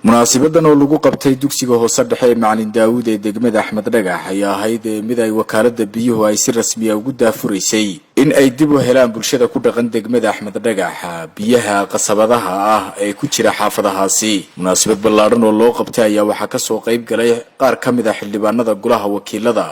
munaasabadan oo lagu qabtay dugsiga hoose dhexe ee Macalin Daawud ee degmada Axmed Dhagax ayaa ahayd mid ay wakaalada biyuhu ay si rasmi ah ugu daafuraysay in ay dib u helaan bulshada ku dhaqan degmada Axmed Dhagax biyaha qasabadaha ah ee ku jira xaafadahaasi. Munaasabad ballaaran oo loo qabtay ayaa waxaa ka soo qayb galay qaar ka mid ah xildhibaanada golaha wakiilada,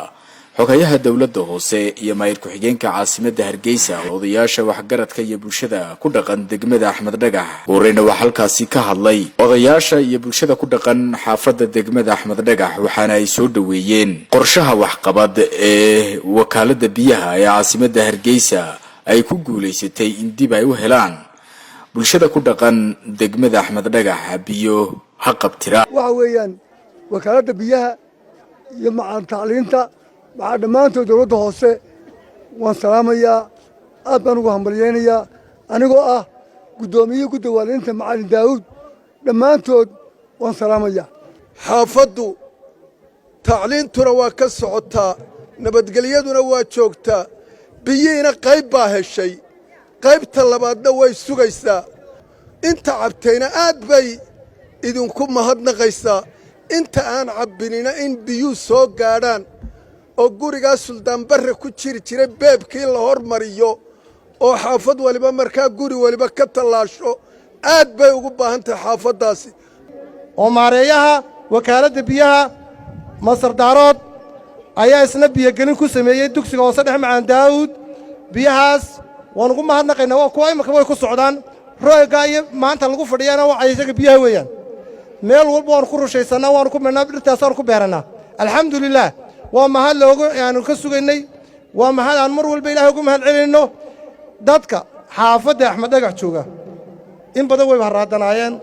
xogayaha dawladda hoose iyo maayir ku-xigeenka caasimadda Hargeysa, odayaasha waxgaradka iyo bulshada ku dhaqan degmada Axmed Dhagax. Goorayna waxa halkaasi ka hadlay odayaasha iyo bulshada ku dhaqan xaafadda degmada Axmed Dhagax, waxaana ay soo dhaweeyeen qorshaha waxqabad ee wakaalada biyaha ee caasimadda Hargeysa ay ku guuleysatay in dib ay u helaan bulshada ku dhaqan degmada Axmed Dhagax biyo haqabtira. waxa weeyaan wakaalada biyaha iyo macaan tacliinta waxaa dhammaantood dawladda hoose waan salaamayaa, aad baan ugu hambalyaynayaa anigoo ah guddoomiye gudda waalidiinta Macalin Daawud. dhammaantood waan salaamayaa. xaafaddu tacliintuna waa ka socotaa, nabadgelyaduna waa joogtaa, biyihiina qayb baa heshay, qaybta labaadna way sugaysaa. inta cabtayna aad bay idinku mahadnaqaysaa, inta aan cabbinina in biyuhu soo gaadhaan oo gurigaa Suldaan Barre ku jiri jiray beebkii la hormariyo oo xaafad waliba markaa guri waliba ka tallaasho aad bay ugu baahan tahay xaafaddaasi. oo maareeyaha wakaaladda biyaha Masar Daarood ayaa isna biyogelin ku sameeyey dugsiga hoose dhexe Macalin Daawud. biyahaas waan ugu mahadnaqaynaa, waa kuwa imika way ku socdaan. rooyga iyo maanta lagu fadhiyana waa isaga biyaha weeyaan. meel walba waan ku rushaysanaa, waan ku meernaa, dhirtaas waan ku beeranaa. alxamdulillaah waa mahad loogu aanu ka sugaynay, waa mahad aan mar walba Ilaahay ugu mahad celinayno. dadka xaafadda Axmed Dhagax jooga in badan way haraadanaayeen,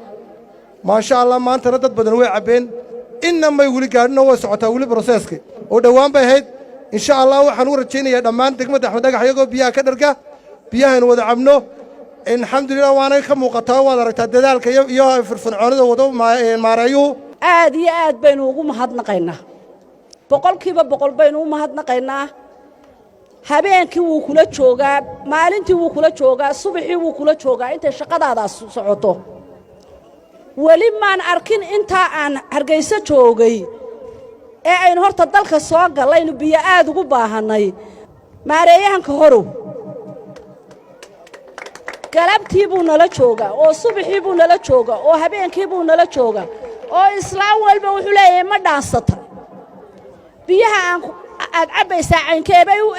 maasha Allah maantana dad badan way cabeen, inna may wali gaadhino way socotaa wali processki oo dhawaan bay ahayd. insha Allah waxaan u rajaynayaa dhammaan degmada Axmed Dhagax iyagoo biyaha ka dharga biyahan wada cabno. alxamdulillaah waana ka muuqataa, waad aragtaa dadaalka iyo firfircoonida wada maareeyuhu. aad iyo aad baynu ugu mahadnaqaynaa, boqolkiiba boqol baynu u mahadnaqaynaa. habeenkii wuu kula joogaa, maalintii wuu kula joogaa, subaxii wuu kula joogaa intay shaqadaadaas socoto. weli maan arkin intaa aan Hargeysa joogay ee aynu horta dalka soo galaynu biyo aad ugu baahannay. maareeyahanka horow galabtii buu nala joogaa, oo subaxii buu nala joogaa, oo habeenkii buu nala joogaa, oo islaam walba wuxuu leeyahay ma dhaansata biyaha aad cabbaysaa caynkeebay u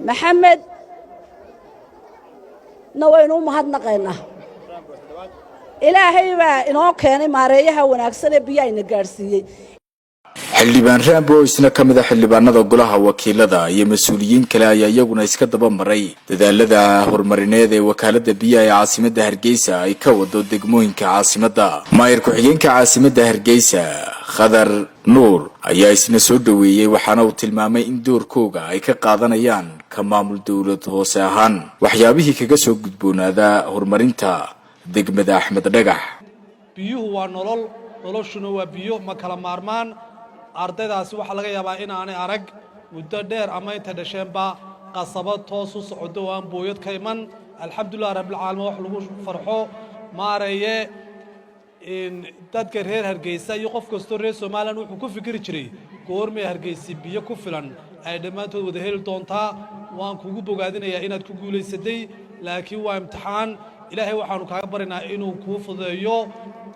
maxamed na waynu u mahadnaqaynaa. ilaahay baa inoo keenay maareeyaha wanaagsan ee biyahayna gaadhsiiyey. xildhibaan Raambo isna ka mid ah xildhibaanada golaha wakiilada iyo mas'uuliyiin kale ayaa iyaguna iska daba maray dadaalada horumarineed ee wakaalada biyaha ee caasimadda Hargeysa ay ka wado degmooyinka caasimadda. maayir ku-xigeenka caasimadda Hargeysa Khadar Nuur ayaa isna soo dhaweeyay, waxaana uu tilmaamay in doorkooga ay ka qaadanayaan ka maamul dawlad hoose ahaan waxyaabihii kaga soo gudboonaada horumarinta degmada Axmed Dhagax. biyuhu waa nolol, noloshuna waa biyo, ma kala maarmaan. ardaydaasi waxa laga yaabaa in aanay arag muddo dheer ama inta dhasheenba qasabad toos u socdo oo aan booyad ka iman. alxamdulillaah rabbil caalamiin wax lagu farxo. maareeye dadka reer Hargeysa iyo qof kastoo reer Soomaaliland wuxuu ku fikiri jiray goormay Hargeysa biyo ku filan ay dhammaantood wada heli doontaa. waan kugu bogaadinayaa inaad ku guuleysatay, laakiin waa imtixaan. ilaahay waxaanu kaaga barinaynaa inuu kuu fududeeyo.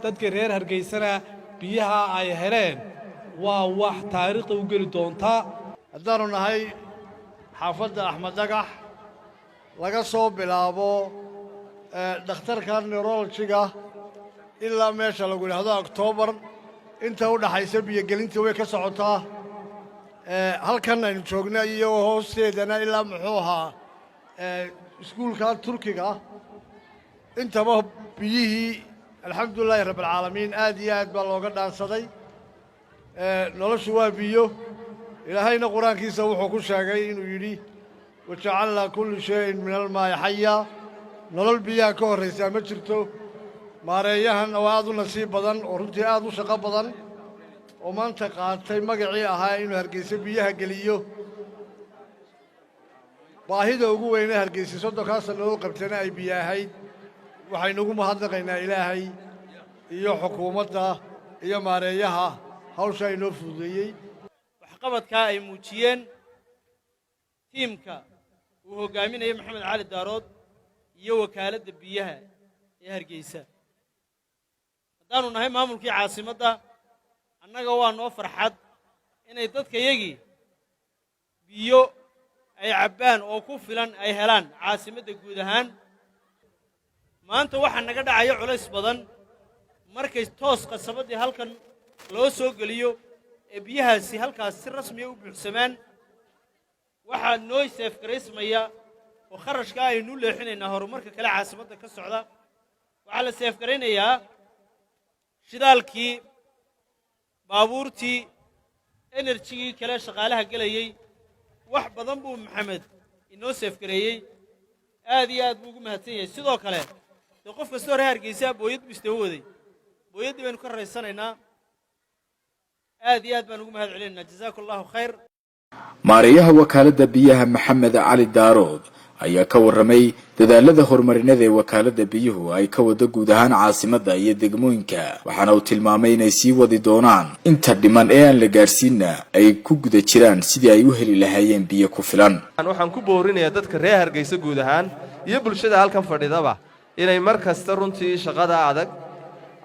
dadka reer Hargeysana biyaha ay heleen waa wax taariikhda u geli doonta. haddaanu nahay xaafadda Axmed Dhagax laga soo bilaabo dhakhtarka neurologiga ilaa meesha lagu yidhaahdo October inta u dhaxaysa biyogelintii way ka socotaa. halkan aynu joognay iyo hoosteedana ilaa muxuu ahaa iskuulka Turkiga intaba biyihii alxamdulillaahi rabbil caalamiin aad iyo aad baa looga dhaansaday. noloshu waa biyo. ilaahayna quraankiisa wuxuu ku sheegay inuu yidhi wajacalnaa kulli shayin min almaa'i xaya. nolol biyaha ka horraysaa ma jirto. maareeyahan waa aad u nasiib badan oo runtii aad u shaqo badan oo maanta qaatay magacii ahaa inuu Hargeysa biyaha geliyo. baahida ugu weyn ee Hargeysa soddonkaas sannadood qabtana ay biyo ahayd waxaynu ugu mahadnaqaynaa Ilaahay iyo xukuumadda iyo maareeyaha hawsha inoo fududeeyey waxqabadka ay muujiyeen tiimka uu hogaaminayo Maxamed Cali Daarood iyo wakaaladda biyaha ee Hargeysa haddaanu nahay maamulkii caasimadda annaga waa noo farxad inay dadkayagii biyo ay cabbaan oo ku filan ay helaan caasimadda guud ahaan maanta waxaa naga dhacaya culays badan markay toos qasabaddii halkan loo soo geliyo ee biyahaasi halkaas si rasmiya u buuxsamaan waxaa noo seefgaraysmaya oo kharashka aynu leexinaynaa horumarka kale caasimadda ka socda waxaa la seefgaraynayaa shidaalkii baabuurtii enerjigii kale shaqaalaha gelayey wax badan buu maxamed inoo seefgareeyey aad iyo aad buu ugu mahadsan yahay sidoo kale dee qof kastoo reer Hargeysa booyad buu istawa waday booyaddii baynu ka raysanaynaa aad iyo aad baan ugu mahad celinaynaa jazaakallahu khayr maareeyaha wakaaladda biyaha Maxamed Cali Daarood ayaa ka warramay dadaalada horumarineed ee wakaaladda biyuhu ay ka wada guud ahaan caasimadda iyo degmooyinka waxaana uu tilmaamay inay sii wadi doonaan inta dhiman ee aan la gaarsiinna ay ku guda jiraan sidii ay u heli lahaayeen biyo ku filan waxaan ku boorinayaa dadka reer Hargeysa guud ahaan iyo bulshada halkan fadhidaba inay mar kasta runtii shaqada adag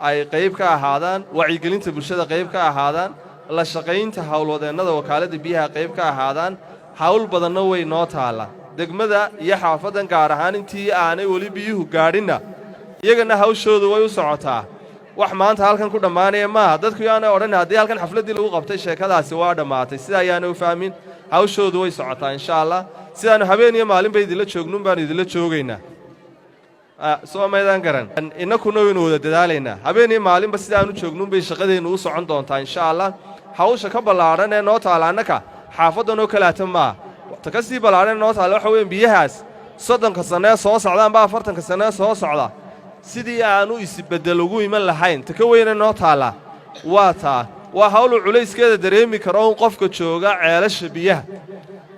ay qayb ka ahaadaan wacyigelinta bulshada qayb ka ahaadaan la shaqaynta hawlwadeennada wakaaladda biyaha qayb ka ahaadaan hawl badanna way noo taala degmada iyo xaafadan gaar ahaan intii aanay weli biyuhu gaadhinna iyagana hawshoodu way u socotaa wax maanta halkan ku dhammaanaya maaha dadku yaanay odhan haddii halkan xafladdii lagu qabtay sheekadaasi waa dhammaatay sida ayaanay u fahmin hawshoodu way socotaa insha allah sidaanu habeen iyo maalinba idinla joognuun baanu idinla joogaynaa soo maydaan garan innakuna waynu wada dadaalaynaa habeen iyo maalinba sidaanu joognuun bay shaqadeennu u socon doontaa insha allah hawsha ka ballaadhan ee noo taala annaka xaafaddan oo kalaata maaha ta ka sii ballaadhan noo taala waxa weeyaan biyahaas 30 sano ee soo socda amba 40 sano ee soo socda sidii aanu isbedel ugu iman lahayn ta ka weyna noo taala waa hawl culayskeeda dareemi karo qofka jooga ceelasha biyaha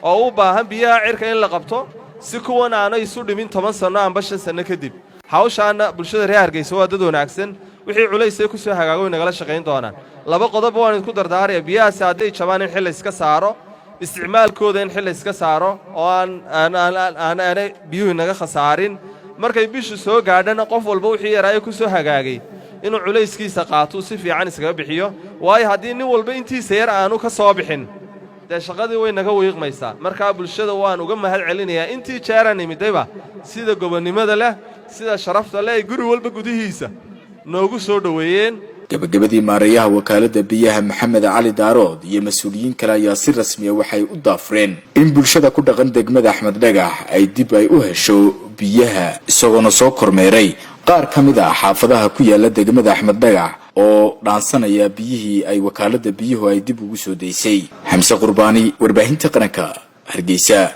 oo u baahan biyaha cirka in la qabto si kuwan aanay isu dhimin 10 sano amba 5 sano kadib hawshaana bulshada reer Hargeysa waa dad wanaagsan wixii culays ku soo hagaago inagala shaqayn doonaan laba qodob waan isku dardaaraya biyahaas haday jabaan in xil iska saaro isticmaalkooda in xil iska saaro oo aan biyuhu naga khasaarin markay bishu soo gaadhana qof walba wixii yaraayo ku soo hagaagay inuu culayskiisa qaato si fiican iskaga bixiyo waayo haddii nin walba intiisa yar aanu ka soo bixin dee shaqadii way naga wiiqmaysaa markaa bulshada waan uga mahad celinayaa intii jeeran imidayba sida gobonnimada leh sida sharafta leh guri walba gudihiisa noogu soo dhaweeyeen gabagabadii maareeyaha wakaaladda biyaha Maxamed Cali Daarood iyo mas'uuliyiin kale ayaa si rasmi ah waxay u daafreen in bulshada ku dhaqan degmada Axmed Dhagax ay dib ay u hesho biyaha isagoo soo kormeeray qaar ka mid ah xaafadaha ku yaala degmada Axmed Dhagax oo dhaansanaya biyihii ay wakaaladda biyuhu ay dib ugu soo deysay Xamse Qurbaani warbaahinta qaranka Hargeysa